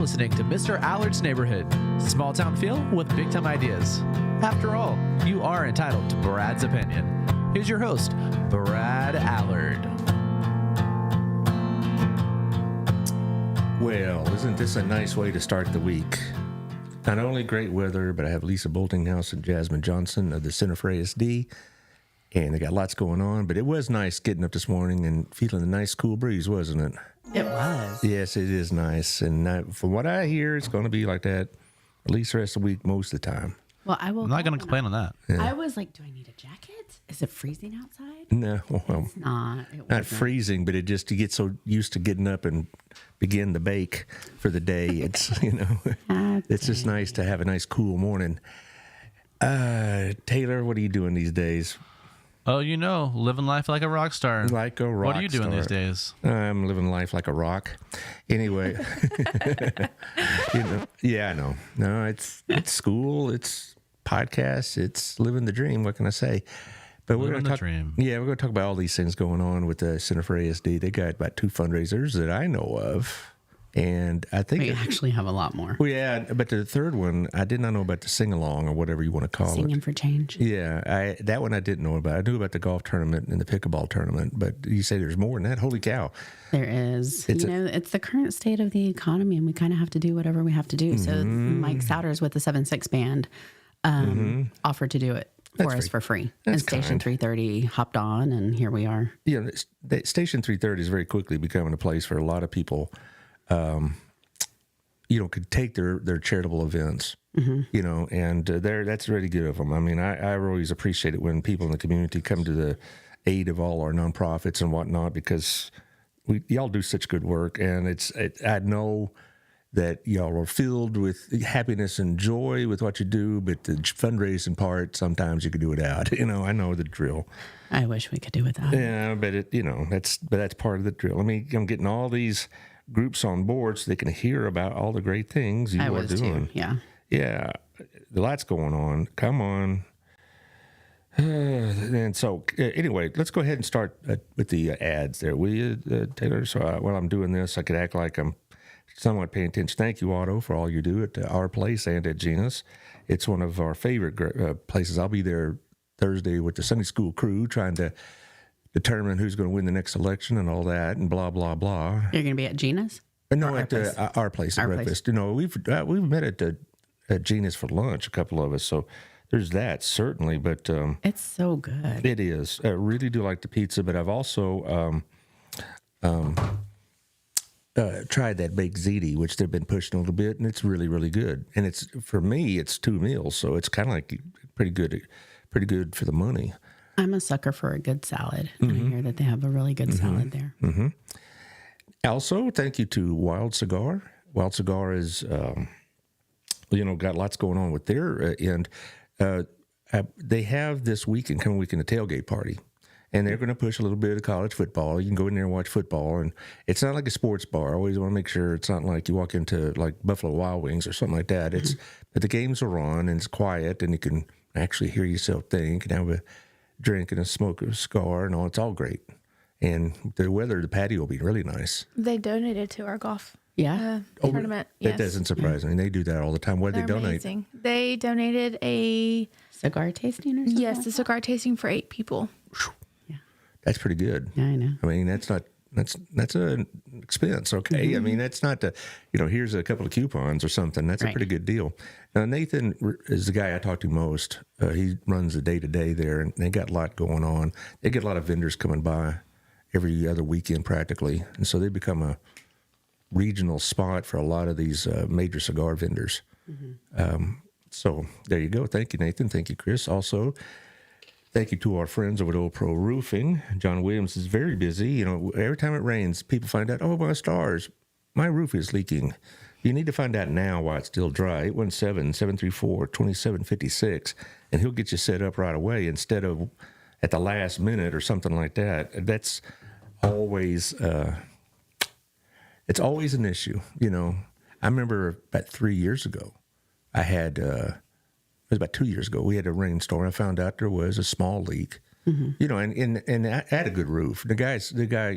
Listening to Mr. Allard's Neighborhood. Small town feel with big time ideas. After all, you are entitled to Brad's opinion. Here's your host, Brad Allard. Well, isn't this a nice way to start the week? Not only great weather, but I have Lisa Boltinghouse and Jasmine Johnson of the Center for ASD, and they got lots going on. But it was nice getting up this morning and feeling a nice cool breeze, wasn't it? It was. Yes, it is nice. And from what I hear, it's going to be like that at least the rest of the week most of the time. Well, I'm not going to complain on that. Yeah. I was like, do I need a jacket? Is it freezing outside? No, well, It's not. not freezing, but you get so used to getting up and begin the bake for the day. It's, it's just nice to have a nice cool morning. Taylor, what are you doing these days? Oh, living life like a rock star. Like a rock What are you doing star. these days? I'm living life like a rock. Anyway, yeah, I know. No, it's school, it's podcasts, it's living the dream. What can I say? But we're going to talk. Dream. Yeah, we're going to talk about all these things going on with the Center for ASD. They got about 2 fundraisers that I know of, and I think We actually have a lot more. Well, yeah, but the third one I did not know about, the sing along or whatever you want to call Singing it. for change. Yeah, that one I didn't know about. I knew about the golf tournament and the pickleball tournament, but you say there's more than that. Holy cow! There is. It's it's the current state of the economy, and we kind of have to do whatever we have to do. So Mike Souders with the 7-6 band offered to do it for us for free. And Station 330 hopped on, and here we are. Yeah, Station 330 is very quickly becoming a place for a lot of people. Could take their charitable events, and that's really good of them. I mean, I always appreciate it when people in the community come to the aid of all our nonprofits and whatnot, because y'all do such good work, and I know that y'all are filled with happiness and joy with what you do, but the fundraising part, sometimes you could do without. I know the drill. I wish we could do without. Yeah, but that's part of the drill. I mean, I'm getting all these groups on board so they can hear about all the great things you are doing. Too, yeah. Yeah, a lot's going on. Come on. And so, anyway, let's go ahead and start with the ads there, will you, Taylor? So while I'm doing this, I could act like I'm somewhat paying attention. Thank you, Otto, for all you do at our place and at Gina's. It's one of our favorite places. I'll be there Thursday with the Sunday school crew trying to determine who's going to win the next election and all that and blah, blah, blah. You're going to be at Gina's? No, at our place at breakfast. We've met at Gina's for lunch, a couple of us. So there's that, certainly. But it's so good. It is. I really do like the pizza, but I've also tried that baked ziti, which they've been pushing a little bit, and it's really, really good. And for me, it's 2 meals, so it's kind of like pretty good for the money. I'm a sucker for a good salad. And I hear that they have a really good salad there. Mm-hmm. Also, thank you to Wild Cigar. Wild Cigar is, got lots going on with their end. They have this coming weekend, a tailgate party. And they're going to push a little bit of college football. You can go in there and watch football. And it's not like a sports bar. I always want to make sure it's not like you walk into like Buffalo Wild Wings or something like that. But the games are on and it's quiet and you can actually hear yourself think and have a drink and smoke a cigar and all. It's all great. And the weather, the patio will be really nice. They donated to our golf tournament. That doesn't surprise me. They do that all the time. What did they donate? Amazing. They donated a cigar tasting or something? Yes, a cigar tasting for 8 people. Yeah. That's pretty good. Yeah, I know. I mean, that's an expense, okay? Mm-hmm. I mean, that's not here's a couple of coupons or something. That's a pretty good deal. Now, Nathan is the guy I talk to most. He runs the day-to-day there, and they got a lot going on. They get a lot of vendors coming by every other weekend practically, and so they become a regional spot for a lot of these major cigar vendors. Mm-hmm. So there you go. Thank you, Nathan. Thank you, Chris. Also, thank you to our friends over at Old Pro Roofing. John Williams is very busy. Every time it rains, people find out, oh, my stars, my roof is leaking. You need to find out now while it's still dry. 817-734-2756, and he'll get you set up right away instead of at the last minute or something like that. That's always, it's always an issue. I remember about 3 years ago, I had, it was about 2 years ago, we had a rainstorm. I found out there was a small leak. Mm-hmm. And I had a good roof. The guy,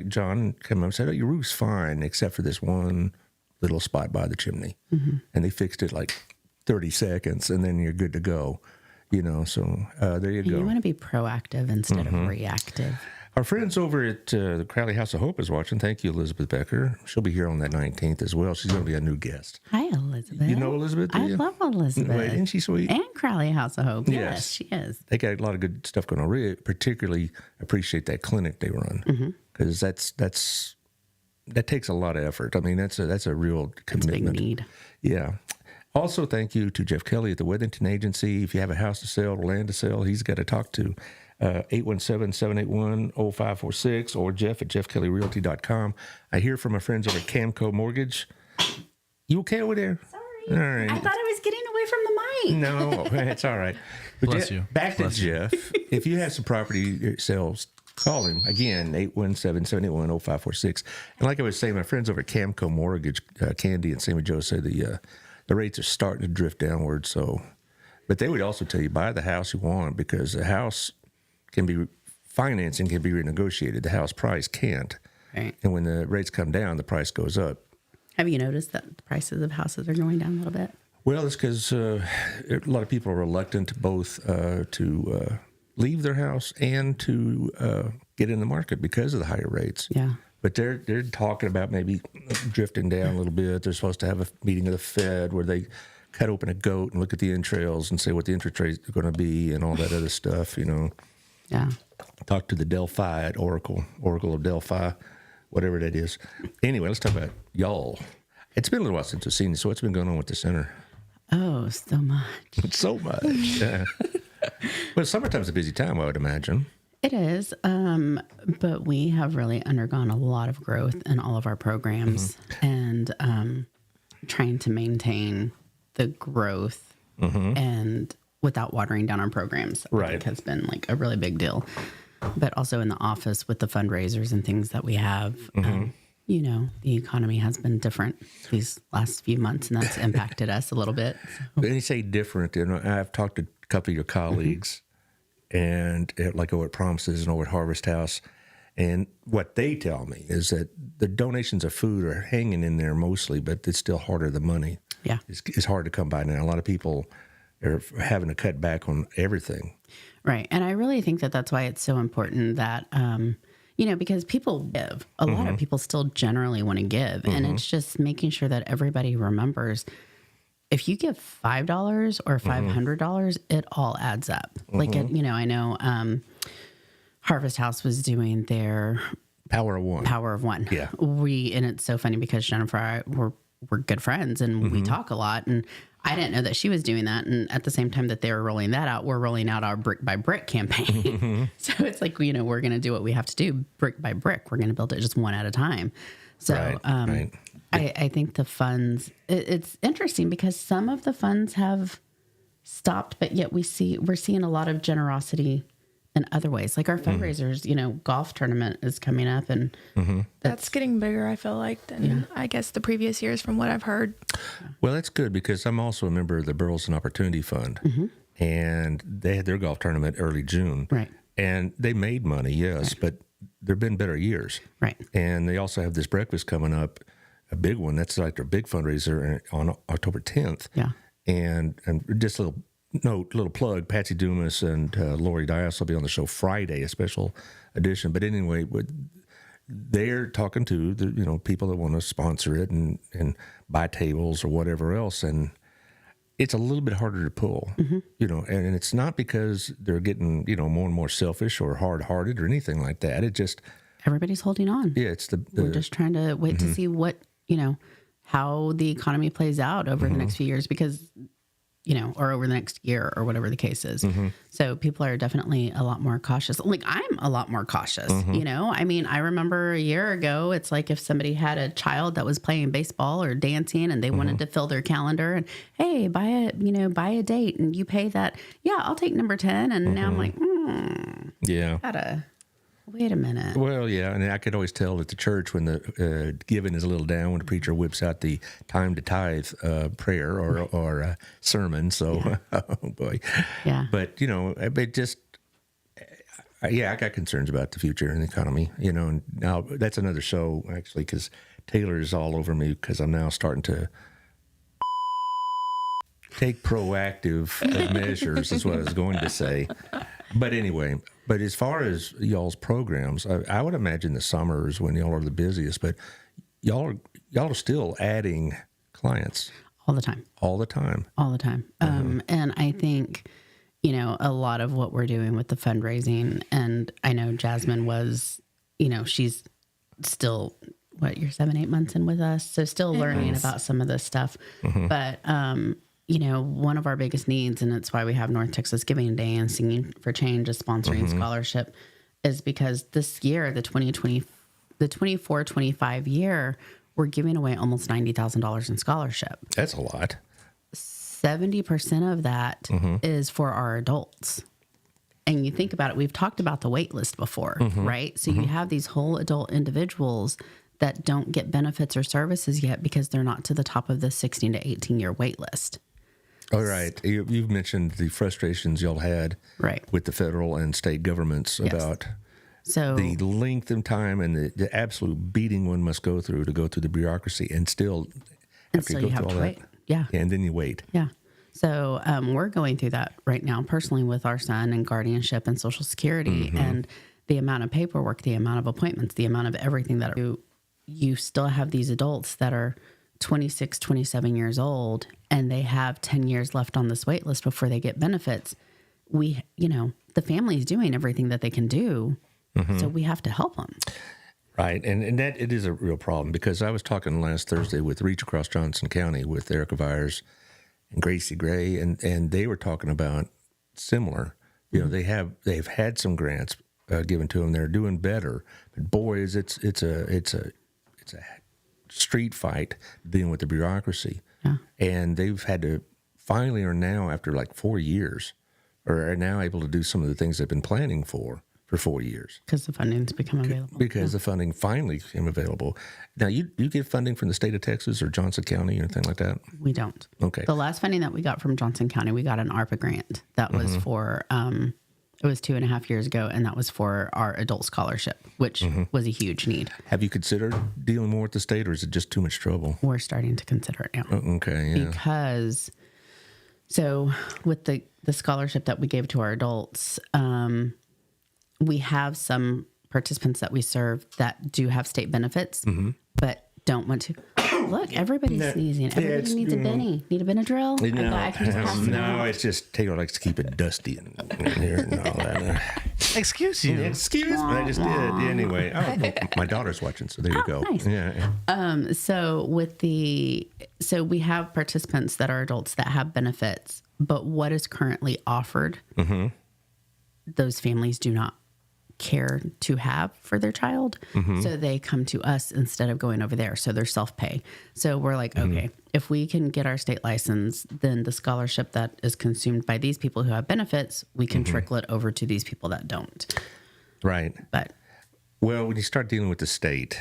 John, came up and said, oh, your roof's fine, except for this one little spot by the chimney, and they fixed it like 30 seconds, and then you're good to go. So there you go. You want to be proactive instead of reactive. Our friends over at the Crowley House of Hope is watching. Thank you, Elizabeth Becker. She'll be here on that 19th as well. She's going to be a new guest. Hi, Elizabeth. You know Elizabeth, do you? I love Elizabeth. Wait, isn't she sweet? And Crowley House of Hope. Yes, she is. They got a lot of good stuff going on. Really, particularly appreciate that clinic they run, because that takes a lot of effort. I mean, that's a real commitment. It's a big need. Yeah. Also, thank you to Jeff Kelly at the Withington Agency. If you have a house to sell or land to sell, he's got to talk to 817-781-0546 or Jeff at jeffkellyrealty.com. I hear from my friends over at Camco Mortgage. You okay over there? Sorry. All right. I thought I was getting away from the mic. No, it's all right. But Bless you. Back to Jeff. If you have some property sales, call him. Again, 817-781-0546. And like I was saying, my friends over at Camco Mortgage, Candy and Sammy Joe, say the rates are starting to drift downward. But they would also tell you, buy the house you want, because the house financing can be renegotiated. The house price can't. Right. And when the rates come down, the price goes up. Have you noticed that the prices of houses are going down a little bit? Well, it's because a lot of people are reluctant both to leave their house and to get in the market because of the higher rates. Yeah. But they're talking about maybe drifting down a little bit. They're supposed to have a meeting of the Fed where they cut open a goat and look at the entrails and say what the interest rates are going to be and all that other stuff, Yeah. Talk to the Delphi at Oracle of Delphi, whatever that is. Anyway, let's talk about y'all. It's been a little while since I've seen you, so what's been going on with the center? Oh, so much. So much. Yeah. Well, summertime's a busy time, I would imagine. It is, but we have really undergone a lot of growth in all of our programs, and trying to maintain the growth and without watering down our programs, I think has been like a really big deal. But also in the office with the fundraisers and things that we have, the economy has been different these last few months, and that's impacted us a little bit. So. When you say different, I've talked to a couple of your colleagues, and like over at Promises and over at Harvest House, and what they tell me is that the donations of food are hanging in there mostly, but it's still harder than money. Yeah, it's hard to come by now. A lot of people are having to cut back on everything. Right, and I really think that that's why it's so important that. Because people give. A lot of people still generally want to give. And it's just making sure that everybody remembers, if you give $5 or $500, it all adds up. Like, I know Harvest House was doing their Power of One. Yeah. And it's so funny because Jennifer and I, we're good friends and we talk a lot. And I didn't know that she was doing that. And at the same time that they were rolling that out, we're rolling out our brick by brick campaign. So it's like, we're going to do what we have to do brick by brick. We're going to build it just one at a time. So I think the funds, it's interesting because some of the funds have stopped, but yet we're seeing a lot of generosity in other ways. Like our fundraisers, golf tournament is coming up, and that's getting bigger, I feel like, than I guess the previous years from what I've heard. Well, that's good because I'm also a member of the Burleson Opportunity Fund, and they had their golf tournament early June. Right. And they made money, yes, but there have been better years. Right. And they also have this breakfast coming up, a big one. That's like their big fundraiser on October 10th. Yeah. And just a little plug, Patsy Dumas and Lori Dias will be on the show Friday, a special edition. But anyway, they're talking to the people that want to sponsor it and buy tables or whatever else, and it's a little bit harder to pull, and it's not because they're getting more and more selfish or hard-hearted or anything like that. It just everybody's holding on. Yeah, it's we're just trying to wait to see what how the economy plays out over the next few years because. Or over the next year or whatever the case is. So people are definitely a lot more cautious. Like I'm a lot more cautious, I mean, I remember a year ago, it's like if somebody had a child that was playing baseball or dancing and they wanted to fill their calendar and, hey, buy a date and you pay that. Yeah, I'll take number 10. And now I'm like, yeah. Wait a minute. Well, yeah, and I could always tell at the church when the giving is a little down when the preacher whips out the time to tithe prayer or sermon. So, oh boy, yeah. But it just I got concerns about the future and the economy. And now that's another show actually because Taylor's all over me because I'm now starting to take proactive measures, is what I was going to say. But anyway, as far as y'all's programs, I would imagine the summer is when y'all are the busiest, but y'all are still adding clients. All the time. All the time. All the time. And I think, a lot of what we're doing with the fundraising, and I know Jasmine was, she's still, you're 7-8 months in with us. So still learning about some of this stuff. But, one of our biggest needs, and it's why we have North Texas Giving Day and Singing for Change is sponsoring scholarship, is because this year, the 24-25 year, we're giving away almost $90,000 in scholarship. That's a lot. 70% of that is for our adults. And you think about it, we've talked about the wait list before, right? So you have these whole adult individuals that don't get benefits or services yet because they're not to the top of the 16 to 18 year wait list. All right. You've mentioned the frustrations y'all had with the federal and state governments about the length of time and the absolute beating one must go through the bureaucracy and still after you have to wait. Yeah. And then you wait. Yeah. So we're going through that right now personally with our son and guardianship and Social Security and the amount of paperwork, the amount of appointments, the amount of everything that you still have these adults that are 26, 27 years old and they have 10 years left on this wait list before they get benefits. The family's doing everything that they can do. So we have to help them. Right. And that it is a real problem because I was talking last Thursday with Reach Across Johnson County with Erica Vyers and Gracie Gray, and they were talking about similar. They've had some grants given to them. They're doing better. But boys, it's a street fight dealing with the bureaucracy. Yeah. And they've had to finally are now after like 4 years are now able to do some of the things they've been planning for 4 years. Because the funding's become available. Because the funding finally became available. Now, you get funding from the state of Texas or Johnson County or anything like that? We don't. Okay. The last funding that we got from Johnson County, we got an ARPA grant. That was for, it was 2.5 years ago, and that was for our adult scholarship, which was a huge need. Have you considered dealing more with the state, or is it just too much trouble? We're starting to consider it now. Okay, yeah. Because, so with the scholarship that we gave to our adults, we have some participants that we serve that do have state benefits, but don't want to. Look, everybody's sneezing. Everybody needs a Benny. Need a Benadryl? I can just pass it out. It's just Taylor likes to keep it dusty in here and all that. Excuse you. Excuse me. I just did. Anyway, my daughter's watching, so there you go. Nice. Yeah. So we have participants that are adults that have benefits, but what is currently offered, those families do not care to have for their child. So they come to us instead of going over there. So they're self-pay. So we're like, okay, if we can get our state license, then the scholarship that is consumed by these people who have benefits, we can trickle it over to these people that don't. Right. But well, when you start dealing with the state,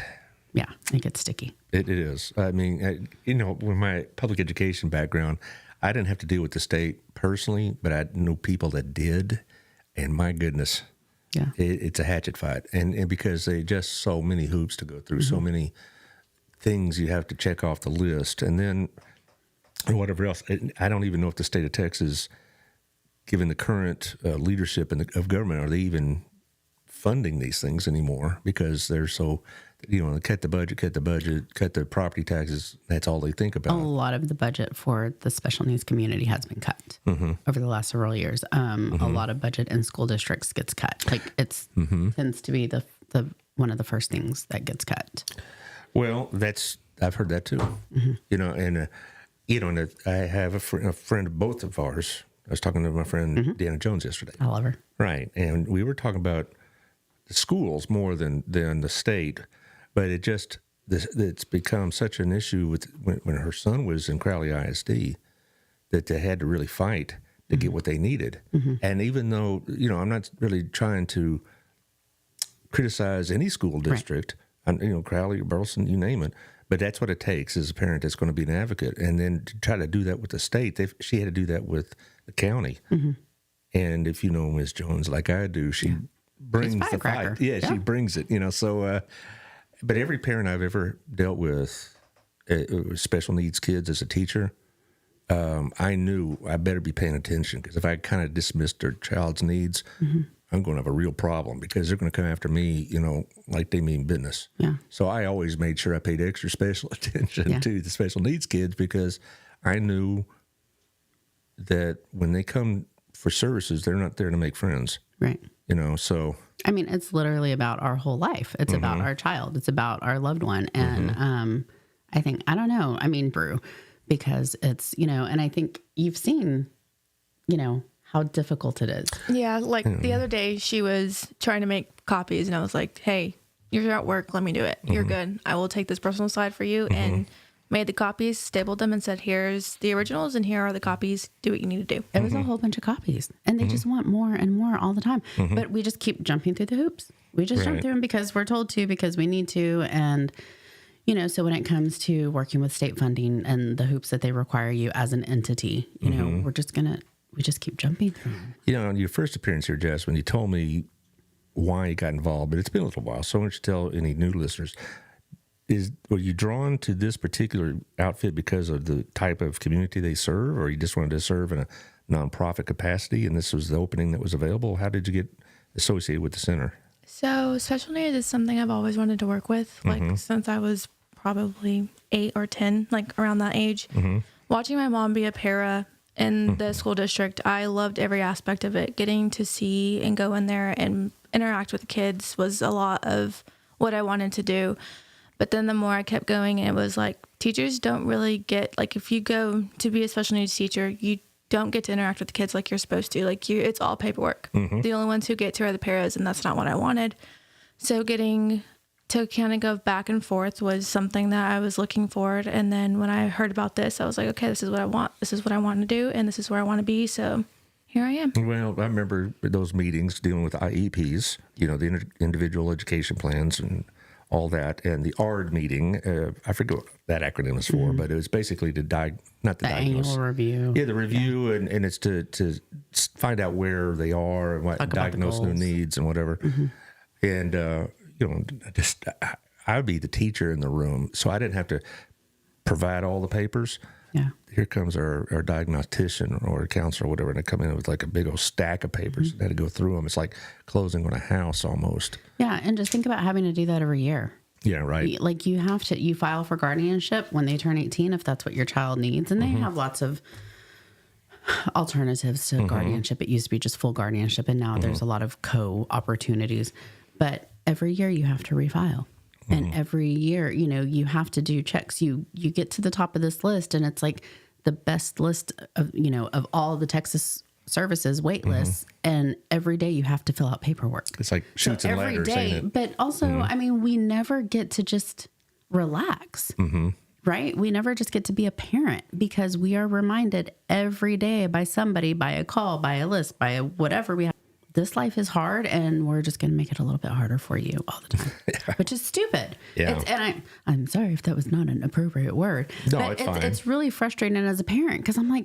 yeah, it gets sticky. It is. I mean, with my public education background, I didn't have to deal with the state personally, but I know people that did, and my goodness, yeah, it's a hatchet fight, and because they just so many hoops to go through, so many things you have to check off the list, and then whatever else. I don't even know if the state of Texas, given the current leadership of government, are they even funding these things anymore because they're so, cut the budget, cut the property taxes. That's all they think about. A lot of the budget for the special needs community has been cut over the last several years. A lot of budget in school districts gets cut. Like it's tends to be the one of the first things that gets cut. Well, I've heard that too. And I have a friend of both of ours. I was talking to my friend Deanna Jones yesterday. I love her. Right, and we were talking about the schools more than the state, but it's become such an issue with when her son was in Crowley ISD that they had to really fight to get what they needed. And even though I'm not really trying to criticize any school district, Crowley or Burleson, you name it, but that's what it takes as a parent that's going to be an advocate. And then to try to do that with the state, she had to do that with the county. And if you know Ms. Jones like I do, she brings the fight. Yeah, she brings it. So but every parent I've ever dealt with, special needs kids as a teacher, I knew I better be paying attention, because if I kind of dismissed their child's needs, I'm going to have a real problem, because they're going to come after me, like they mean business. Yeah. So I always made sure I paid extra special attention to the special needs kids, because I knew that when they come for services, they're not there to make friends. Right. So. I mean, it's literally about our whole life. It's about our child. It's about our loved one. And I think, I don't know, I mean, Brew, because it's, and I think you've seen, how difficult it is. Yeah, like the other day she was trying to make copies and I was like, hey, you're at work, let me do it. You're good. I will take this personal side for you, and made the copies, stapled them, and said, here's the originals and here are the copies. Do what you need to do. It was a whole bunch of copies, and they just want more and more all the time. But we just keep jumping through the hoops. We just jump through them because we're told to, because we need to. And, so when it comes to working with state funding and the hoops that they require you as an entity, we just keep jumping through them. On your first appearance here, Jess, when you told me why you got involved, but it's been a little while, so why don't you tell any new listeners, were you drawn to this particular outfit because of the type of community they serve, or you just wanted to serve in a nonprofit capacity and this was the opening that was available? How did you get associated with the center? So special needs is something I've always wanted to work with, like since I was probably 8 or 10, like around that age. Watching my mom be a para in the school district, I loved every aspect of it. Getting to see and go in there and interact with the kids was a lot of what I wanted to do. But then the more I kept going, it was like, teachers don't really get, like, if you go to be a special needs teacher, you don't get to interact with the kids like you're supposed to. Like, it's all paperwork. The only ones who get to are the paras, and that's not what I wanted. So getting to kind of go back and forth was something that I was looking forward. And then when I heard about this, I was like, okay, this is what I want. This is what I want to do, and this is where I want to be. So here I am. Well, I remember those meetings dealing with IEPs, the individual education plans and all that, and the ARD meeting. I forget what that acronym is for, but it was basically to not the diagnose. Annual review. Yeah, the review, and it's to find out where they are and what diagnose new needs and whatever. And I'd be the teacher in the room, so I didn't have to provide all the papers. Yeah. Here comes our diagnostician or counselor or whatever, and they come in with like a big old stack of papers and had to go through them. It's like closing on a house almost. Yeah, and just think about having to do that every year. Yeah, right. Like you file for guardianship when they turn 18 if that's what your child needs, and they have lots of alternatives to guardianship. It used to be just full guardianship, and now there's a lot of co-opportunities. But every year you have to refile. And every year, you have to do checks. You get to the top of this list, and it's like the best list of, of all the Texas services wait lists. And every day you have to fill out paperwork. It's like shoots and ladders, ain't it? But also, I mean, we never get to just relax, right? We never just get to be a parent, because we are reminded every day by somebody, by a call, by a list, by whatever we have. This life is hard, and we're just going to make it a little bit harder for you all the time, which is stupid. Yeah. And I'm sorry if that was not an appropriate word. No, but it's fine. It's really frustrating as a parent, because I'm like,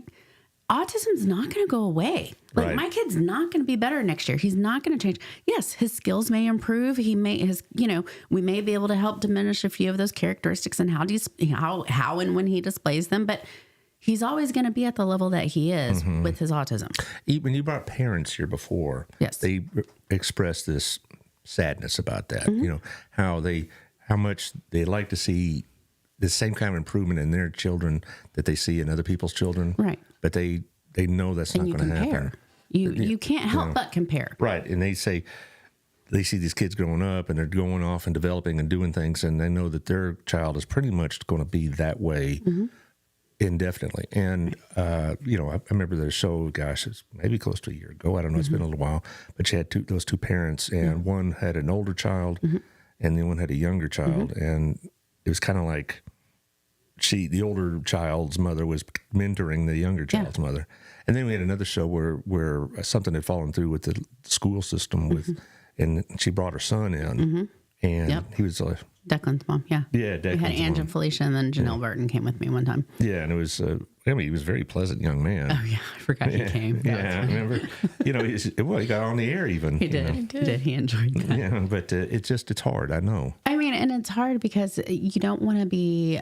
autism's not going to go away. Like, my kid's not going to be better next year. He's not going to change. Yes, his skills may improve. We may be able to help diminish a few of those characteristics and how and when he displays them, but he's always going to be at the level that he is with his autism. When you brought parents here before, yes, they expressed this sadness about that. How much they like to see the same kind of improvement in their children that they see in other people's children. Right. But they know that's not going to happen. You can't help but compare. Right. And they say they see these kids growing up and they're going off and developing and doing things, and they know that their child is pretty much going to be that way indefinitely. And, I remember the show, gosh, it's maybe close to a year ago. I don't know. It's been a little while. But she had those two parents, and one had an older child and the one had a younger child. And it was kind of like the older child's mother was mentoring the younger child's mother. And then we had another show where something had fallen through with the school system and she brought her son in, and he was Declan's mom, yeah. Yeah, Declan's we had Ange mom. and Felicia, and then Janelle Burton came with me one time. Yeah, and it was I mean, he was a very pleasant young man. Oh yeah, I forgot he came. Yeah, I remember. You know, he got on the air even. He did. You know? He did. He enjoyed that. Yeah, but it's hard. I know. I mean, and it's hard because you don't want to be.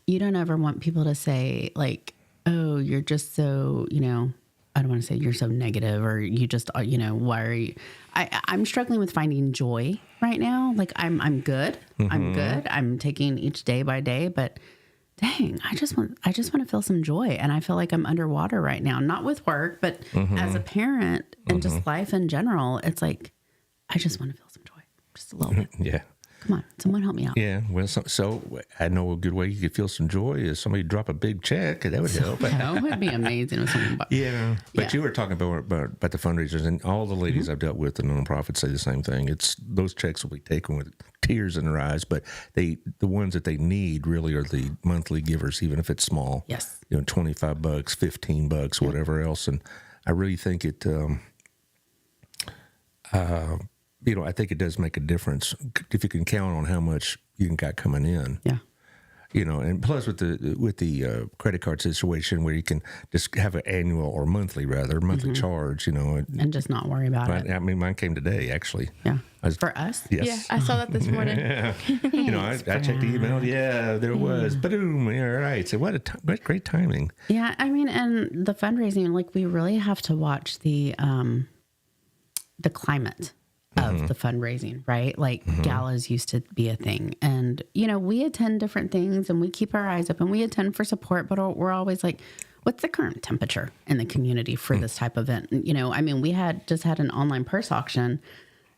You don't ever want people to say like, "Oh, you're just so," you know. I don't want to say you're so negative, or you just, you know, why are you? I'm struggling with finding joy right now. Like I'm good. I'm good. I'm taking each day by day, but dang, I just want to feel some joy. And I feel like I'm underwater right now, not with work, but as a parent and just life in general. It's like, I just want to feel some joy, just a little bit. Yeah. Come on, someone help me out. Yeah, well, so I know a good way you could feel some joy is somebody drop a big check. That would help. That would be amazing with someone. Yeah, but you were talking about the fundraisers, and all the ladies I've dealt with in nonprofits say the same thing. It's those checks will be taken with tears in their eyes, but the ones that they need really are the monthly givers, even if it's small. Yes, you know, $25, $15, whatever else, and I really think it. You know, I think it does make a difference if you can count on how much you got coming in. Yeah. You know, and plus with the credit card situation where you can just have an annual or monthly charge, you know. And just not worry about it. I mean, mine came today, actually. Yeah. For us? Yes. Yeah, I saw that this morning. Yeah. You know, I checked the email. Yeah, there was. Boom. All right. So what great timing. Yeah. I mean, and the fundraising, like we really have to watch the climate of the fundraising, right? Like galas used to be a thing. And, you know, we attend different things and we keep our eyes up and we attend for support, but we're always like, what's the current temperature in the community for this type of event? You know, I mean, we just had an online purse auction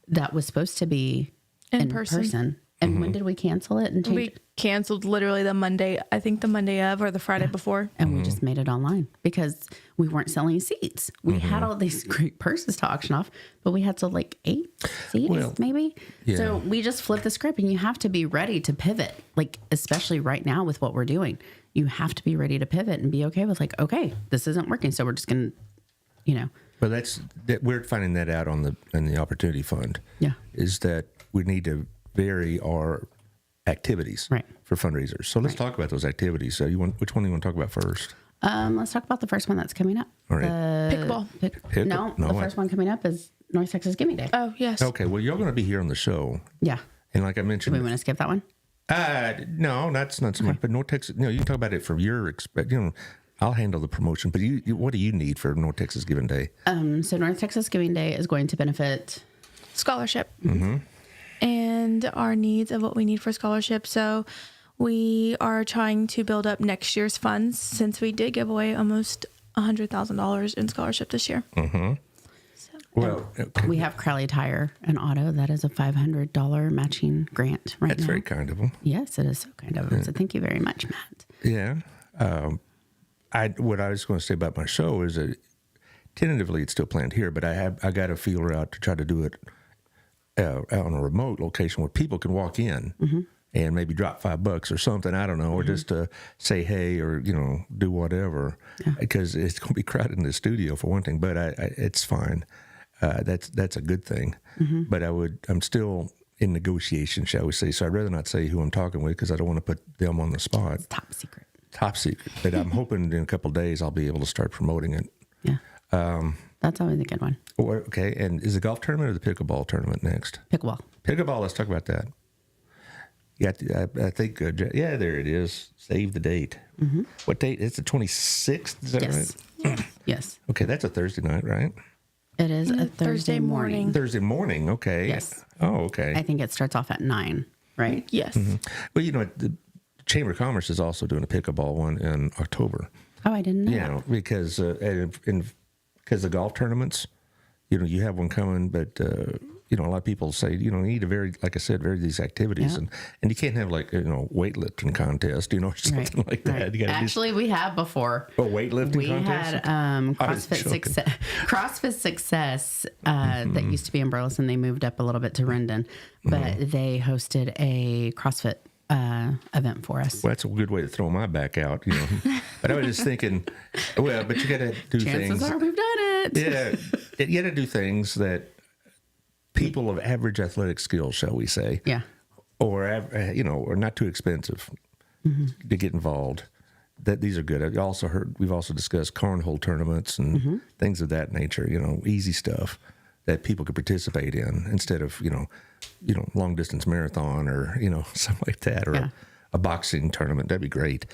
that was supposed to be in person. And when did we cancel it and change We canceled literally the Monday, I think the Monday of or the Friday before. And we just made it online because we weren't selling seats. We had all these great purses to auction off, but we had sold like 8 seats maybe. Yeah. So we just flipped the script, and you have to be ready to pivot. Like, especially right now with what we're doing, you have to be ready to pivot and be okay with like, okay, this isn't working. So we're just going to, you know. Well, we're finding that out in the Opportunity Fund. Yeah. Is that we need to vary our activities for fundraisers. So let's talk about those activities. So which one do you want to talk about first? Let's talk about the first one that's coming up. All right. Pickleball. No, the first one coming up is North Texas Gimme Day. Oh, yes. Okay. Well, you're going to be here on the show. Yeah. And like I mentioned, Do we want to skip that one? No, not so much. But North Texas, you can talk about it from your I'll handle the promotion. But what do you need for North Texas Giving Day? So North Texas Giving Day is going to benefit scholarship. And our needs of what we need for scholarship. So we are trying to build up next year's funds since we did give away almost $100,000 in scholarship this year. So. Well, okay. We have Crowley Tire and Auto. That is a $500 matching grant right now. That's very kind of them. Yes, it is so kind of them. So thank you very much, Matt. Yeah. What I was going to say about my show is that tentatively it's still planned here, but I got a feeler out to try to do it out on a remote location where people can walk in and maybe drop $5 or something. I don't know, or just say hey, or do whatever, because it's going to be crowded in the studio for one thing. But it's fine. That's a good thing. But I'm still in negotiation, shall we say? So I'd rather not say who I'm talking with because I don't want to put them on the spot. It's top secret. Top secret. But I'm hoping in a couple of days I'll be able to start promoting it. Yeah. That's always a good one. Okay, and is the golf tournament or the pickleball tournament next? Pickleball. Pickleball, let's talk about that. Yeah, I think, there it is. Save the date. What date? It's the 26th, is that right? Yes. Okay, that's a Thursday night, right? It is a Thursday morning. Thursday morning, okay. Yes. Oh, okay. I think it starts off at 9, right? Yes. Well, the Chamber of Commerce is also doing a pickleball one in October. Oh, I didn't know that. Because because the golf tournaments, you have one coming, but a lot of people say you need to vary these activities, and you can't have weightlifting contest, or something like that. Right. You gotta Actually, we have before. A weightlifting contest. We had CrossFit Success that used to be in Burleson. They moved up a little bit to Rendon, but they hosted a CrossFit event for us. Well, that's a good way to throw my back out, But I was just thinking, but you got to do things. Chances are we've done it. Yeah, you got to do things that people of average athletic skills, shall we say? Yeah. Or or not too expensive to get involved. that these are good. We've also discussed cornhole tournaments and things of that nature. Easy stuff that people could participate in instead of long distance marathon or something like that, or a boxing tournament. That'd be great.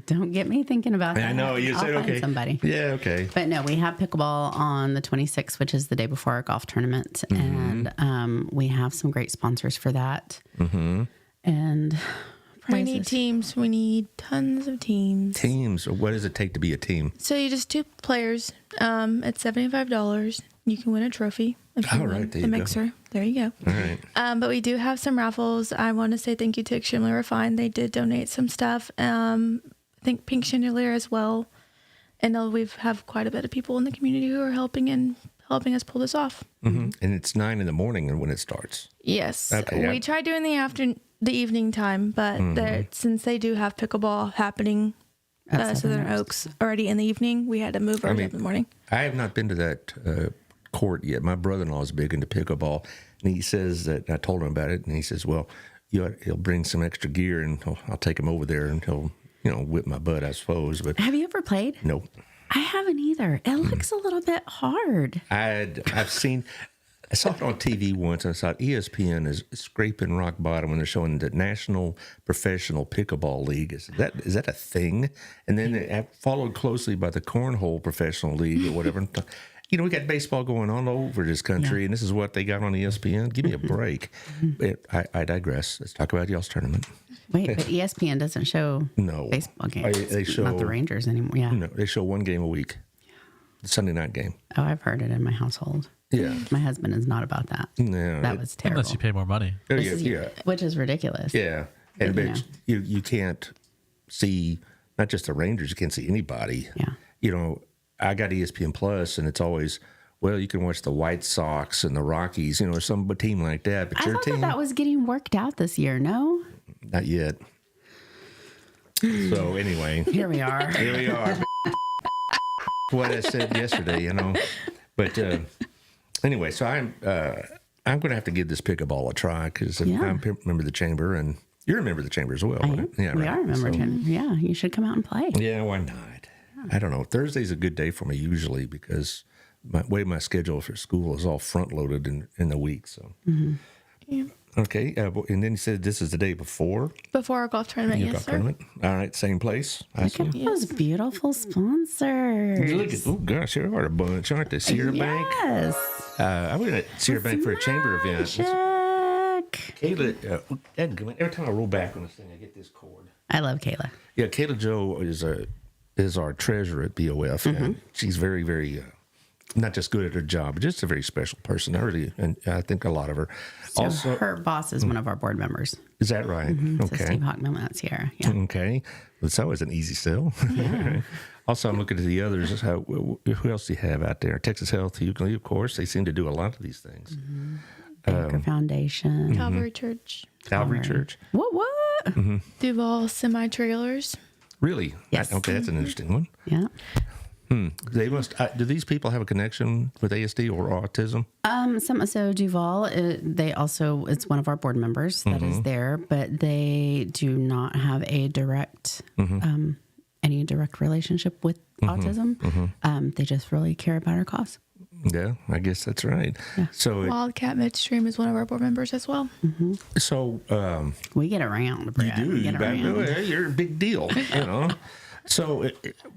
Don't get me thinking about that. I know you said I'll find okay. somebody. Yeah, okay. But no, we have pickleball on the 26th, which is the day before our golf tournament, and we have some great sponsors for that. And We need prizes. teams. We need tons of teams. Teams. What does it take to be a team? So you just 2 players. It's $75. You can win a trophy if you All win right, there the you go. mixer. There you go. All right. But we do have some raffles. I want to say thank you to Extremely Refined. They did donate some stuff. I think Pink Chandelier as well. And we have quite a bit of people in the community who are helping us pull this off. And it's 9 a.m. when it starts. Yes. Okay, We tried doing the evening time, but since they do have pickleball happening At Southern Oaks already in the evening, we had to move early up in the morning. I have not been to that court yet. My brother-in-law is big into pickleball, and he says that I told him about it, and he says, "Well, he'll bring some extra gear, and I'll take him over there, and he'll whip my butt, I suppose." But Have you ever played? nope. I haven't either. It looks a little bit hard. I saw it on TV once, and I saw ESPN is scraping rock bottom when they're showing the National Professional Pickleball League. Is that a thing? And then followed closely by the Cornhole Professional League or whatever. We got baseball going on all over this country, and this is what they got on ESPN. Give me a break. I digress. Let's talk about y'all's tournament. Wait, but ESPN doesn't show No. baseball games. They show not the Rangers anymore. Yeah. No, they show one game a week. The Sunday night game. Oh, I've heard it in my household. Yeah. My husband is not about that. No, That was terrible. Unless you pay more money. Oh, This yeah, is- yeah. Which is ridiculous. Yeah, and You but you can't see not just the Rangers. You can't see anybody. Yeah. I got ESPN Plus, and it's always you can watch the White Sox and the Rockies, or some team like that. But I your thought team, that was getting worked out this year. No? not yet. So anyway, Here we are. here we are. What I said yesterday, But anyway, so I'm going to have to give this pickleball a try because I'm a member of the chamber, and you're a member of the chamber as well. I right? am. Yeah, We right. are a member. So- Yeah, you should come out and play. Yeah, why not? I don't know. Thursday's a good day for me usually because my schedule for school is all front loaded in the week. So, Yeah. okay. And then you said this is the day before Before our golf tournament, your yes, golf sir. tournament. All right, same place. I Look at assume. those beautiful sponsors. Look at, oh gosh, there are a bunch, aren't they? Sierra Bank. Yes. I went at Sierra Bank for a chamber event. Check. Kayla, every time I roll back on this thing, I get this cord. I love Kayla. Yeah, Kayla Joe is our treasurer at BOF, and she's very, very not just good at her job, but just a very special person. And I think a lot of her. So Also, her boss is one of our board members. is that right? So Okay. Steve Hockman at Sierra. Yeah. Okay. Well, it's always an easy sell. Also, I'm looking at the others. Who else do you have out there? Texas Health, Euclid, of course. They seem to do a lot of these things. Baker Foundation. Calvary Church, Calvary Church. What? Duval Semi Trailers. Really? Yes. Okay, that's an interesting one. Yeah. They must. Do these people have a connection with ASD or autism? So Duval, it's one of our board members that is there, but they do not have a direct, any direct relationship with autism. They just really care about our cause. Yeah, I guess that's right. Yeah. So, Wildcat Midstream is one of our board members as well. We get around, Brad. you We do. get around. You're a big deal. So,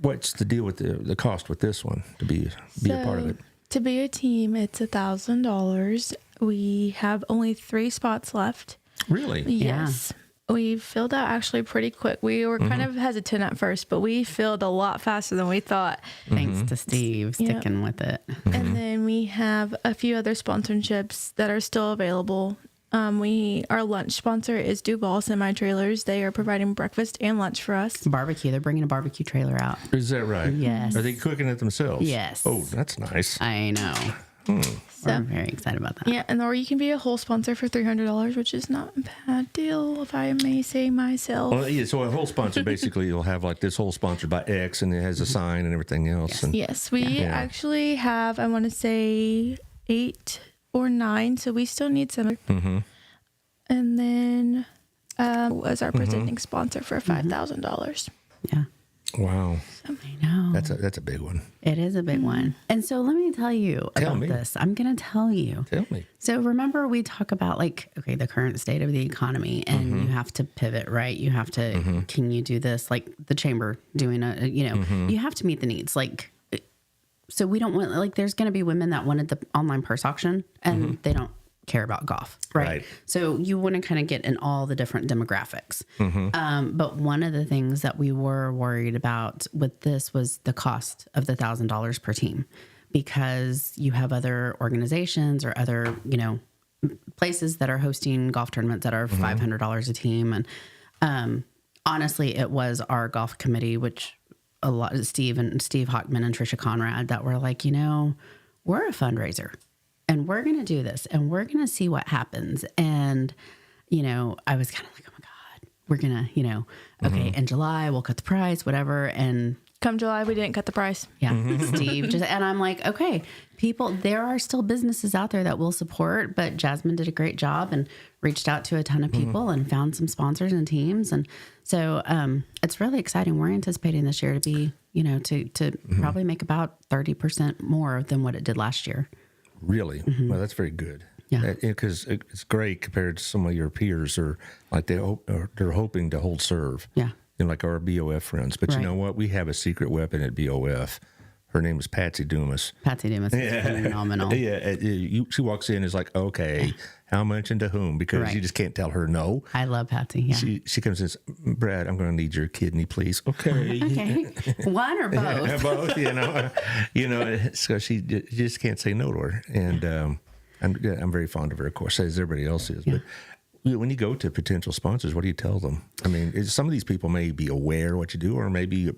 what's the deal with the cost with this one to be a part of it? To be a team, it's $1,000. We have only 3 spots left. Really? Yes. We filled out actually pretty quick. We were kind of hesitant at first, but we filled a lot faster than we thought. Thanks to Steve sticking with it. And then we have a few other sponsorships that are still available. Our lunch sponsor is Duval Semi Trailers. They are providing breakfast and lunch for us. Barbecue. They're bringing a barbecue trailer out. Is that right? Yes. Are they cooking it themselves? Yes. Oh, that's nice. I know. So, I'm very excited about that. yeah, or you can be a whole sponsor for $300, which is not a bad deal, if I may say myself. Well, yeah, so a whole sponsor basically you'll have like this whole sponsored by X, and it has a sign and everything else. And Yes, we actually have, I want to say 8 or 9, so we still need some. And then was our presenting sponsor for $5,000. Yeah. Wow. I know. That's a big one. It is a big one. And so let me tell you about me. this. I'm going to tell you. Tell me. So remember we talk about the current state of the economy, and you have to pivot, right? You have to, can you do this? Like the chamber doing you have to meet the needs. So we don't want, there's going to be women that wanted the online purse auction and they don't care about golf, right? So you want to kind of get in all the different demographics. But one of the things that we were worried about with this was the cost of the $1,000 per team, because you have other organizations or other, places that are hosting golf tournaments that are $500 a team. And honestly, it was our golf committee, which a lot of Steve Hockman and Trisha Conrad, that were like, we're a fundraiser. And we're going to do this, and we're going to see what happens. And, I was kind of like, oh my God, we're going to, okay, in July, we'll cut the price, whatever. And come July, we didn't cut the price. Yeah. Steve and I'm like, okay, there are still businesses out there that will support, but Jasmine did a great job and reached out to a ton of people and found some sponsors and teams. And so it's really exciting. We're anticipating this year to be, to probably make about 30% more than what it did last year. Really? Well, that's very good. Yeah. Because it's great compared to some of your peers, or like they're hoping to hold serve. Yeah. Like our BOF friends. But you know what? We have a secret weapon at BOF. Her name is Patsy Dumas. Patsy Dumas is phenomenal. Yeah. She walks in and is like, okay, how much and to whom? Because you just can't tell her no. I love Patsy. Yeah. She comes in and says, Brad, I'm going to need your kidney, please. Okay. Okay. One or both? Both, so she just can't say no to her. And I'm very fond of her, of course, as everybody else is. Yeah. But when you go to potential sponsors, what do you tell them? I mean, some of these people may be aware what you do, or maybe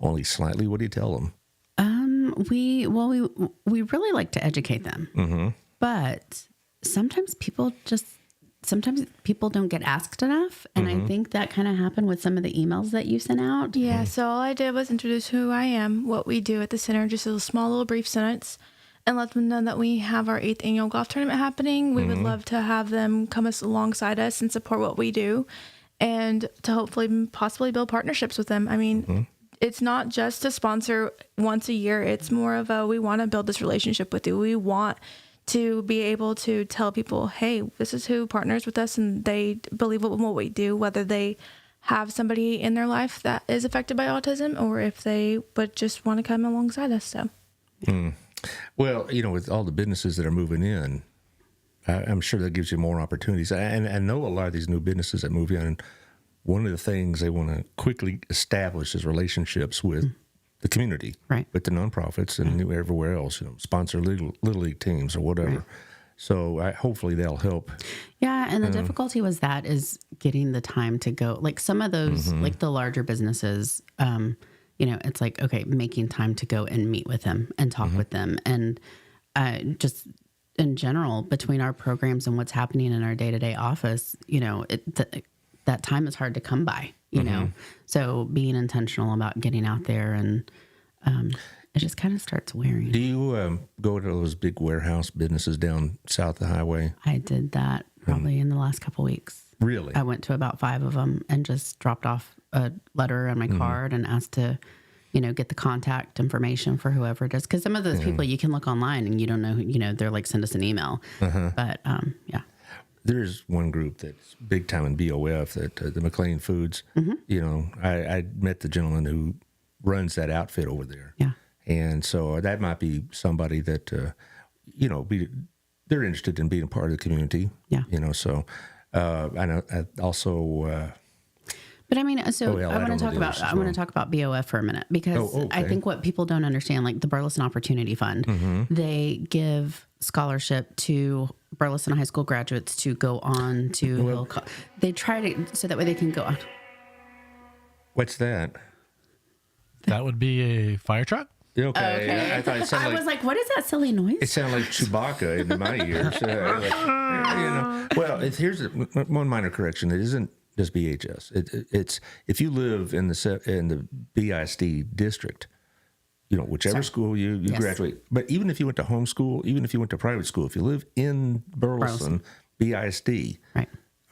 only slightly. What do you tell them? We really like to educate them, but sometimes people don't get asked enough. And I think that kind of happened with some of the emails that you sent out. Yeah. So all I did was introduce who I am, what we do at the center, just a small little brief sentence, and let them know that we have our 8th annual golf tournament happening. We would love to have them come alongside us and support what we do, and to hopefully possibly build partnerships with them. I mean, it's not just to sponsor once a year. It's more of we want to build this relationship with you. We want to be able to tell people, hey, this is who partners with us, and they believe in what we do, whether they have somebody in their life that is affected by autism, or if they would just want to come alongside us. So. Well, with all the businesses that are moving in, I'm sure that gives you more opportunities. And I know a lot of these new businesses that move in, and one of the things they want to quickly establish is relationships with the community, with the nonprofits and everywhere else, sponsor little league teams or whatever. Right. So hopefully that'll help. Yeah, and the difficulty is getting the time to go. Like some of those, like the larger businesses, it's like, okay, making time to go and meet with them and talk with them. And just in general, between our programs and what's happening in our day-to-day office, that time is hard to come by, you know? So being intentional about getting out there, and it just kind of starts wearing. Do you go to those big warehouse businesses down south of the highway? I did that probably in the last couple weeks. Really? I went to about 5 of them and just dropped off a letter on my card and asked to, get the contact information for whoever it is. Because some of those people you can look online and you don't know, they're like, send us an email. But yeah. There's one group that's big time in BOF, that the McLean Foods. I met the gentleman who runs that outfit over there. Yeah. And so that might be somebody that, they're interested in being a part of the community. Yeah. So I know also. But I mean, so I want to talk about BOF for a minute, because I think what people don't understand, like the Burleson Opportunity Fund, they give scholarship to Burleson High School graduates to go on to they try to, so that way they can go on. What's that? That would be a fire truck? Okay. I thought it sounded I was like, what is that silly noise? It sounded like Chewbacca in my ears. Well, here's one minor correction. It isn't just BHS. It's if you live in the BISD district, whichever school you graduate. But even if you went to homeschool, even if you went to private school, if you live in Burleson. BISD,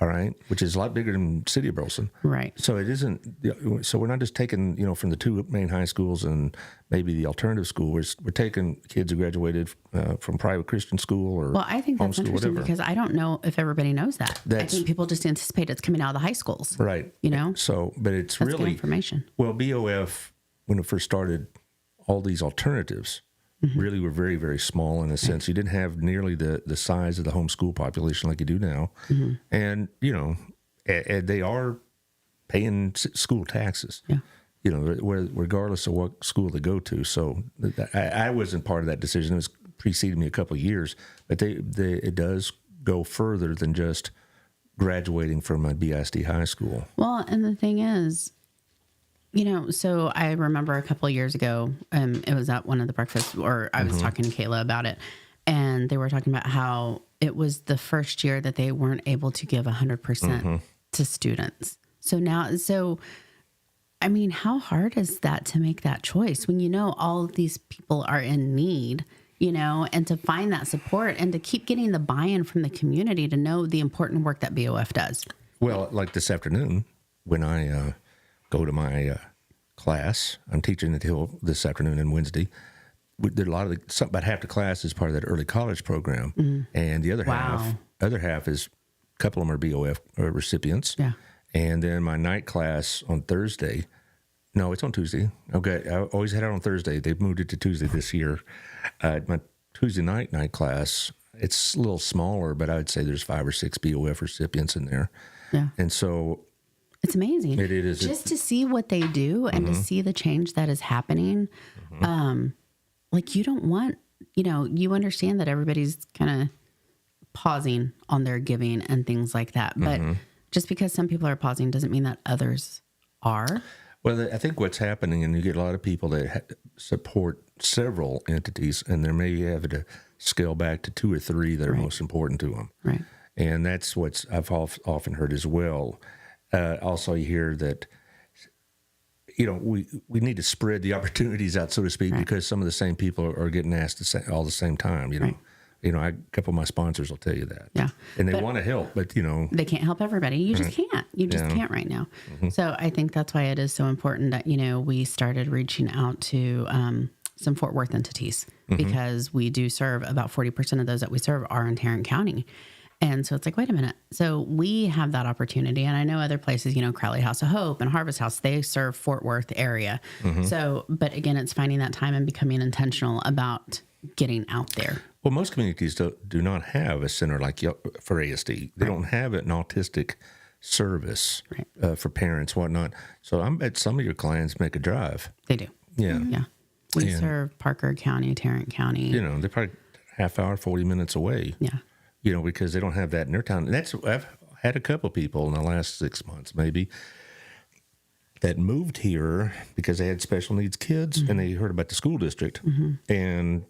All right, which is a lot bigger than City of Burleson. Right. So it isn't. So we're not just taking from the two main high schools and maybe the alternative school. We're taking kids who graduated from private Christian school or Well, I think that's homeschool, interesting whatever. because I don't know if everybody knows that. I think people just anticipate it's coming out of the high schools. Right. So, but it's That's good really information. Well, BOF when it first started, all these alternatives really were very, very small in a sense. You didn't have nearly the size of the homeschool population like you do now. And, they are paying school taxes, regardless of what school they go to. So I wasn't part of that decision. It was preceded me a couple of years, but it does go further than just graduating from a BISD high school. Well, and the thing is, so I remember a couple of years ago, it was at one of the breakfasts, or I was talking to Kayla about it, and they were talking about how it was the first year that they weren't able to give 100% to students. So I mean, how hard is that to make that choice when all of these people are in need, and to find that support and to keep getting the buy-in from the community to know the important work that BOF does? Well, like this afternoon, when I go to my class, I'm teaching at Hill this afternoon and Wednesday. There are about half the class is part of that early college program, and the other half is a couple of them are BOF recipients. Yeah, and then my night class on Thursday. No, it's on Tuesday. Okay, I always had it on Thursday. They've moved it to Tuesday this year. My Tuesday night class, it's a little smaller, but I would say there's 5 or 6 BOF recipients in there. Yeah, and so. It's amazing. It is. Just to see what they do and to see the change that is happening. You don't want, you understand that everybody's kind of pausing on their giving and things like that. But just because some people are pausing doesn't mean that others are. Well, I think what's happening, and you get a lot of people that support several entities, and they're maybe having to scale back to 2 or 3 that are most important to them. Right. And that's what I've often heard as well. Also, you hear that, we need to spread the opportunities out, so to speak, because some of the same people are getting asked all the same time. A couple of my sponsors will tell you that. Yeah, and they want to help, but they can't help everybody. You just can't. You just can't right now. So I think that's why it is so important that we started reaching out to some Fort Worth entities because we do serve about 40% of those that we serve are in Tarrant County. And so it's like, wait a minute. So we have that opportunity. And I know other places, Crowley House of Hope and Harvest House, they serve Fort Worth area. So, but again, it's finding that time and becoming intentional about getting out there. Well, most communities do not have a center like for ASD. They don't have an autistic service for parents, whatnot. So I bet some of your clients make a drive. They do. Yeah. Yeah. We serve Parker County, Tarrant County. They're probably half hour, 40 minutes away. Yeah. Because they don't have that in their town. And I've had a couple of people in the last 6 months, maybe, that moved here because they had special needs kids and they heard about the school district. And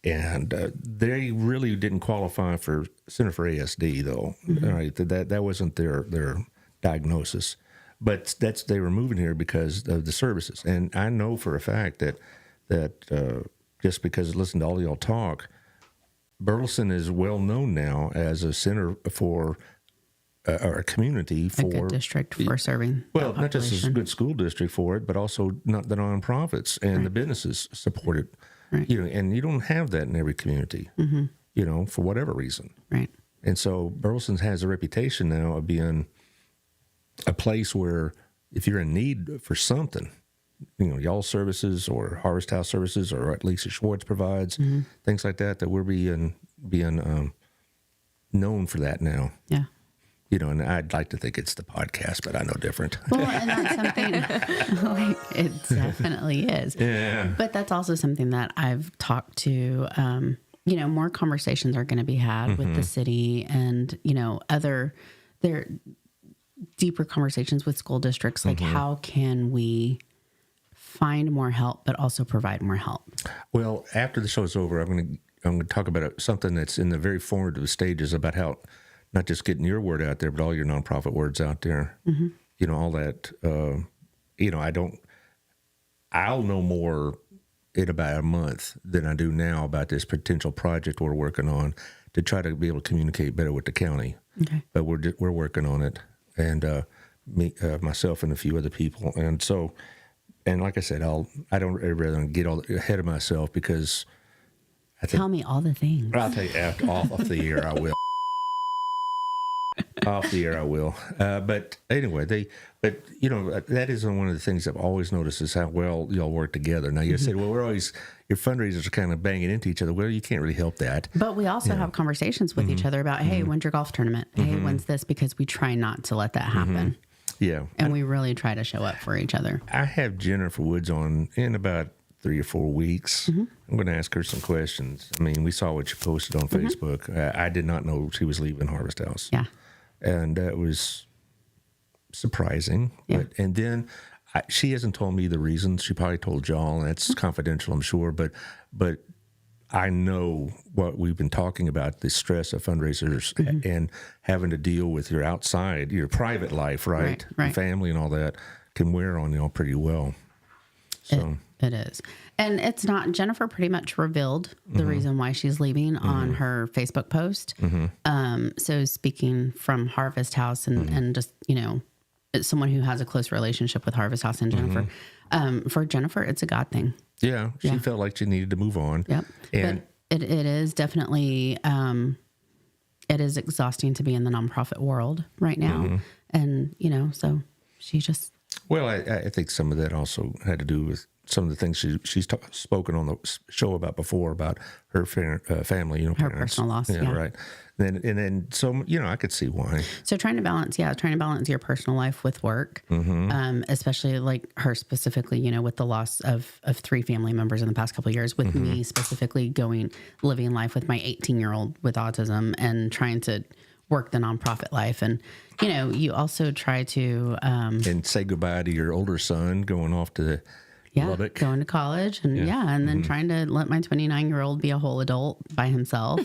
they really didn't qualify for Center for ASD, though. Right? That wasn't their diagnosis. But they were moving here because of the services. And I know for a fact that just because I listened to all y'all talk, Burleson is well known now as a center for or a community for a good district for serving. Well, not just a good school district for it, but also not the nonprofits and the businesses support it. Right. And you don't have that in every community. For whatever reason. Right. And so Burleson has a reputation now of being a place where if you're in need for something, y'all services or Harvest House services or at Lisa Schwartz provides, things like that we're being known for that now. Yeah. And I'd like to think it's the podcast, but I know different. Well, and that's something, it definitely is. Yeah. But that's also something that I've talked to, more conversations are going to be had with the city and, there deeper conversations with school districts, like how can we find more help, but also provide more help? Well, after the show's over, I'm going to talk about something that's in the very formative stages about how not just getting your word out there, but all your nonprofit words out there. All that. I'll know more in about a month than I do now about this potential project we're working on to try to be able to communicate better with the county. Okay. but we're working on it, and myself and a few other people, and so, and like I said, I don't rather get all ahead of myself because I think Tell me all the things. I'll tell you off the air I will. Off the air I will. But anyway, but you know, that is one of the things I've always noticed is how well y'all work together. Now you said, well, your fundraisers are kind of banging into each other. Well, you can't really help that. But we also have conversations with each other about, hey, when's your golf tournament? Hey, when's this? Because we try not to let that happen. Yeah. And we really try to show up for each other. I have Jennifer Woods on in about 3 or 4 weeks. I'm going to ask her some questions. I mean, we saw what you posted on Facebook. I did not know she was leaving Harvest House. Yeah. And it was surprising. Yeah. And then she hasn't told me the reasons. She probably told y'all, and that's confidential, I'm sure. But I know what we've been talking about, the stress of fundraisers and having to deal with your outside, your private life, right? Right. Family and all that can wear on y'all pretty well. So It is. And it's not, Jennifer pretty much revealed the reason why she's leaving on her Facebook post. So speaking from Harvest House and just, you know, someone who has a close relationship with Harvest House and Jennifer, for Jennifer, it's a God thing. yeah, she felt like she needed to move on. Yep. And But it is definitely, it is exhausting to be in the nonprofit world right now. And, you know, so she just. well, I think some of that also had to do with some of the things she's spoken on the show about before about her family, you know, Her parents. personal loss, yeah. Right. Then so, you know, I could see why. So trying to balance your personal life with work, especially like her specifically, you know, with the loss of 3 family members in the past couple of years, with me specifically living life with my 18-year-old with autism and trying to work the nonprofit life. And, you know, you also try to... and say goodbye to your older son going off to Lubbock. Going to college and and then trying to let my 29-year-old be a whole adult by himself.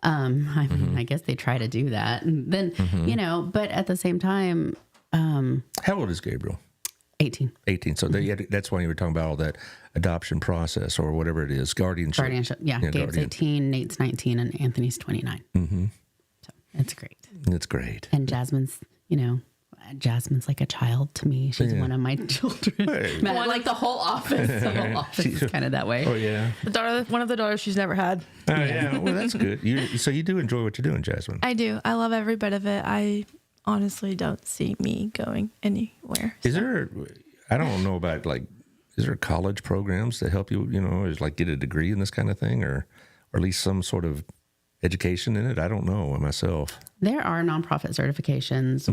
I mean, I guess they try to do that. And then, you know, but at the same time... How old is Gabriel? 18. 18. So that's why you were talking about all that adoption process or whatever it is, guardianship. Yeah, Gabe's 18, Nate's 19, and Anthony's 29. So it's great. It's great. And Jasmine's, you know, Jasmine's like a child to me. She's one of my children. Hey. Like the whole office. The whole office is kind of that way. Oh, yeah. One of the daughters she's never had. Oh, yeah. Well, that's good. So you do enjoy what you're doing, Jasmine. I do. I love every bit of it. I honestly don't see me going anywhere. Is there, I don't know about is there college programs that help you, you know, is like get a degree in this kind of thing or at least some sort of education in it? I don't know myself. There are nonprofit certifications.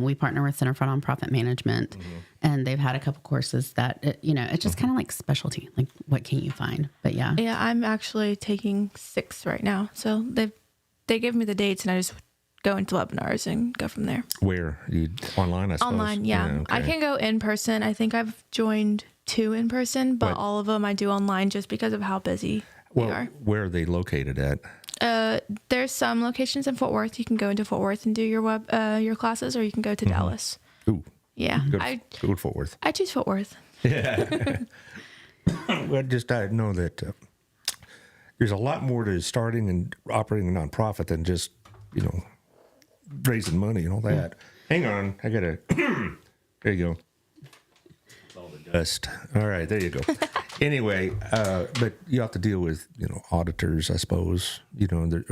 We partner with Center for Nonprofit Management, and they've had a couple courses that, you know, it's just kind of like specialty. Like, what can you find? But yeah. Yeah, I'm actually taking 6 right now. So they give me the dates, and I just go into webinars and go from there. Where? Online, I suppose? Online, yeah. Okay. I can go in person. I think I've joined 2 in person, but all of them I do online just because of how busy they are. Where are they located at? There's some locations in Fort Worth. You can go into Fort Worth and do your classes, or you can go to Dallas. Ooh. Yeah. Go to Fort Worth. I choose Fort Worth. Yeah. Well, I know that there's a lot more to starting and operating a nonprofit than just, you know, raising money and all that. Hang on. I got to, there you go. All the dust. All right. There you go. Anyway, but you have to deal with, you know, auditors, I suppose, you know,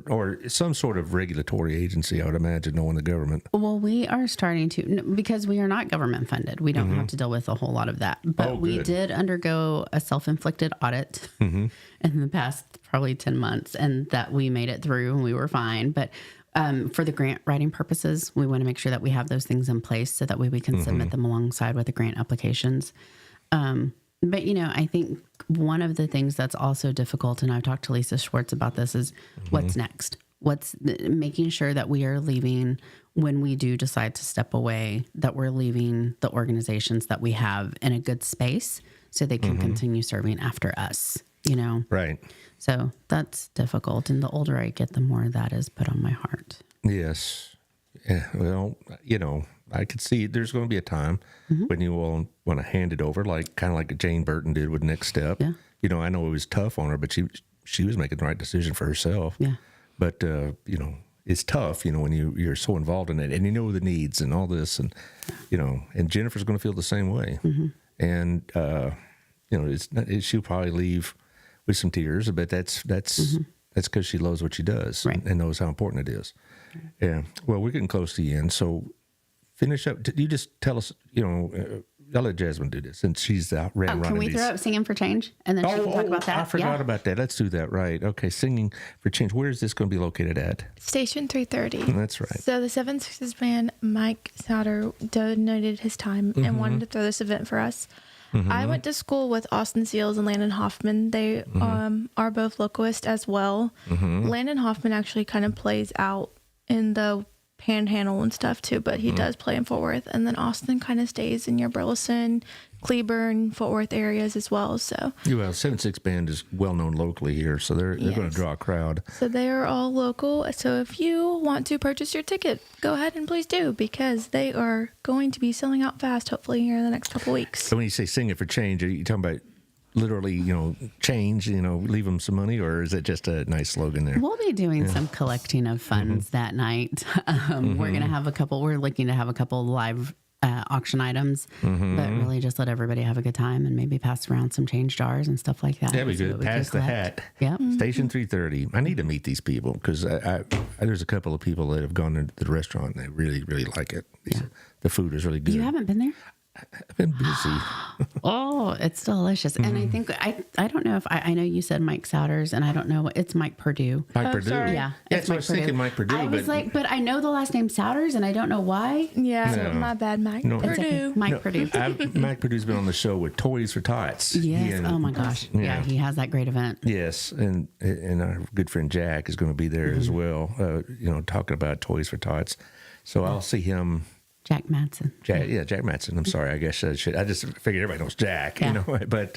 or some sort of regulatory agency, I would imagine, knowing the government. Well, we are starting to, because we are not government funded. We don't have to deal with a whole lot of that. But we did undergo a self-inflicted audit in the past probably 10 months, and that we made it through and we were fine. But for the grant writing purposes, we want to make sure that we have those things in place so that way we can submit them alongside with the grant applications. But, you know, I think one of the things that's also difficult, and I've talked to Lisa Schwartz about this, is what's next? Making sure that we are leaving, when we do decide to step away, that we're leaving the organizations that we have in a good space so they can continue serving after us, you know? Right. So that's difficult. And the older I get, the more that is put on my heart. Yes. Yeah. Well, you know, I could see there's going to be a time when you will want to hand it over, kind of like Jane Burton did with Next Step. Yeah. You know, I know it was tough on her, but she was making the right decision for herself. Yeah. But, you know, it's tough, when you're so involved in it and you know the needs and all this, and and Jennifer's going to feel the same way, and she'll probably leave with some tears, but that's because she loves what she does and knows how important it is. Yeah. Well, we're getting close to the end, so finish up. You just tell us, I'll let Jasmine do this, since she's running Can we these. throw up Singing for Change? And then she can talk about that. I forgot about that. Let's do that. Right. Okay. Singing for Change. Where is this going to be located at? Station 330. That's right. So the 7/6 band, Mike Sauter, donated his time and wanted to throw this event for us. I went to school with Austin Seals and Landon Hoffman. They are both localists as well. Landon Hoffman actually kind of plays out in the Panhandle and stuff too, but he does play in Fort Worth. And then Austin kind of stays in your Burleson, Cleburne, Fort Worth areas as well. So 7/6 band is well known locally here, so they're going to draw a crowd. So they are all local. So if you want to purchase your ticket, go ahead and please do, because they are going to be selling out fast, hopefully here in the next couple weeks. So when you say Sing It for Change, are you talking about literally, change, leave them some money, or is it just a nice slogan there? We'll be doing some collecting of funds that night. We're going to have we're looking to have a couple live auction items, but really just let everybody have a good time and maybe pass around some change jars and stuff like that. That'd be good. Pass the hat. Yep. Station 330. I need to meet these people, because there's a couple of people that have gone to the restaurant and they really, really like it. The food is really good. You haven't been there? I've been busy. Oh, it's delicious. And I think, I don't know if, I know you said Mike Souders, and I don't know, it's Mike Purdue. Mike Purdue. sorry. Yeah. That's what I was thinking, Mike Purdue. I was but I know the last name Souders, and I don't know why. Yeah, my bad, Mike. No. It's okay. Purdue. Mike Purdue. Mike Purdue's been on the show with Toys for Tots. Yes. Oh my gosh. Yeah, he has that great event. Yes, and our good friend Jack is going to be there as well, talking about Toys for Tots. So I'll see him. Jack Madsen. Jack Madsen. I'm sorry. I guess I should. I just figured everybody knows Jack, But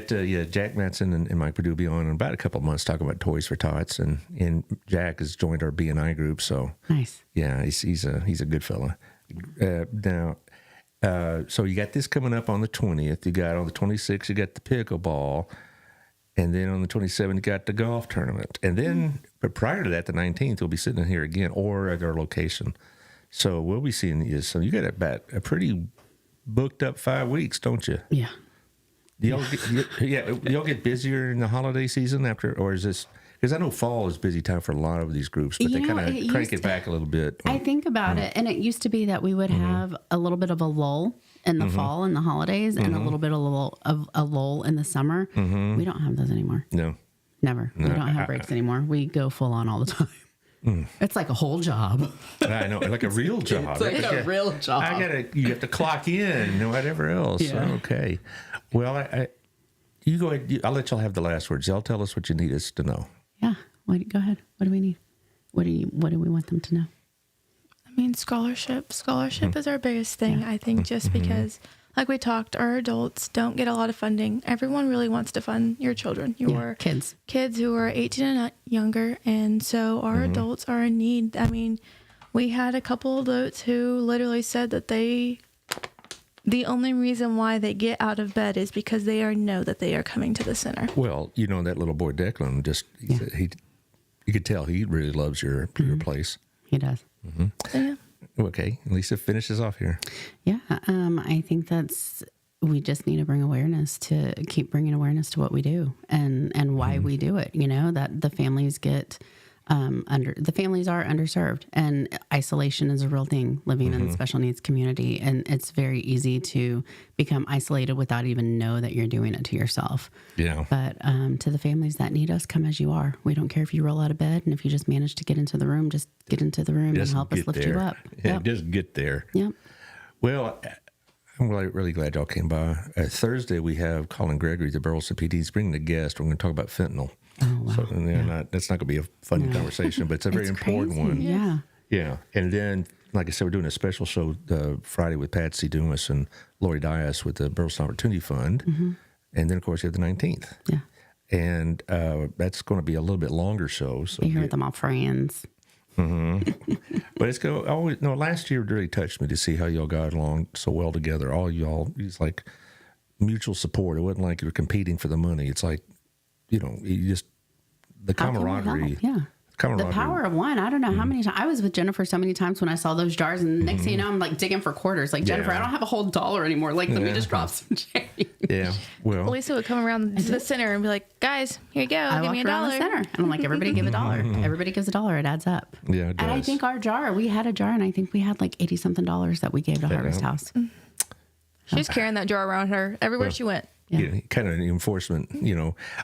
Jack Madsen and Mike Purdue will be on in about a couple of months talking about Toys for Tots, and Jack has joined our BNI group. So nice. Yeah, he's a good fella. Now, so you got this coming up on the 20th. You got on the 26th. You got the pickleball, and then on the 27th you got the golf tournament, and then but prior to that, the 19th, we'll be sitting in here again or at our location. So we'll be seeing you. So you got about a pretty booked up 5 weeks, don't you? Yeah. Y'all get busier in the holiday season after, or is this? Because I know fall is busy time for a lot of these groups, but they kind of crank it back a little bit. I think about it, and it used to be that we would have a little bit of a lull in the fall and the holidays, and a little bit of a lull in the summer. We don't have those anymore. No. Never. We don't have breaks anymore. We go full on all the time. It's like a whole job. I know, like a real job. It's like a real job. You have to clock in, whatever else. Yeah. Okay. Well, you go ahead. I'll let y'all have the last words. Y'all tell us what you need us to know. Yeah. Go ahead. What do we need? What do we want them to know? I mean, scholarship. Scholarship is our biggest thing, I think, just because, like we talked, our adults don't get a lot of funding. Everyone really wants to fund your children, kids who are 18 and younger. And so our adults are in need. I mean, we had a couple of adults who literally said that the only reason why they get out of bed is because they know that they are coming to the center. Well, that little boy Declan, you could tell he really loves your place. He does. So, yeah. Okay, Lisa finishes off here. Yeah, I think we just need to keep bringing awareness to what we do and why we do it. That the families get the families are underserved, and isolation is a real thing living in the special needs community, and it's very easy to become isolated without even know that you're doing it to yourself. Yeah. But to the families that need us, come as you are. We don't care if you roll out of bed, and if you just manage to get into the room, just get into the room and help us lift you up. Yeah, just get there. Yep. Well, I'm really glad y'all came by. Thursday we have Colin Gregory, the Burleson PD. He's bringing a guest. We're going to talk about fentanyl. Oh, wow. So that's not going to be a fun conversation, but it's a very important crazy. one. Yeah. Yeah. And then, like I said, we're doing a special show Friday with Patsy Dumas and Lori Dias with the Burleson Opportunity Fund. And then, of course, you have the 19th. Yeah. And that's going to be a little bit longer show. So You heard them all friends. But it's always last year really touched me to see how y'all got along so well together. All y'all, it's like mutual support. It wasn't like you were competing for the money. It's like, you just the How can we help? camaraderie. Yeah. camaraderie. The power of one. I don't know how many times. I was with Jennifer so many times when I saw those jars, and next thing you know, I'm like digging for quarters. Like, Jennifer, I don't have a whole dollar anymore. Like, let me just drop some change. Yeah. Well, Lisa would come around to the center and be like, guys, here you go. I Give me walked a around dollar. the center, and I'm like, everybody give a dollar. Everybody gives a dollar. It adds up. Yeah, it And I does. think our jar, we had a jar, and I think we had like $80-something that we gave to Harvest House. She was carrying that jar around her everywhere she went. Yeah, kind of enforcement,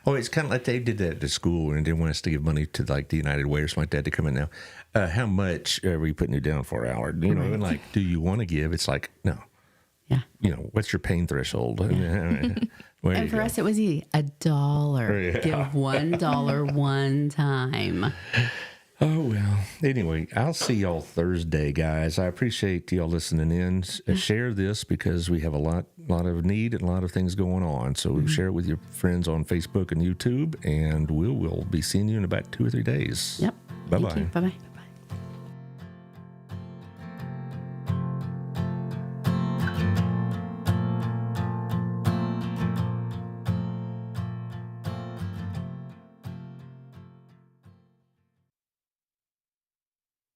Oh, it's kind of like they did that at school and didn't want us to give money to like the United Way or something like that to come in now. How much are we putting you down for, Allard? And like, do you want to give? It's like, no. Yeah. What's your pain threshold? And for us, it was easy. $1. Yeah. Give $1 one time. Oh, well. Anyway, I'll see y'all Thursday, guys. I appreciate y'all listening in. Share this because we have a lot of need and a lot of things going on. So share it with your friends on Facebook and YouTube, and we'll be seeing you in about 2 or 3 days. Yep. Bye-bye. Thank you. Bye-bye.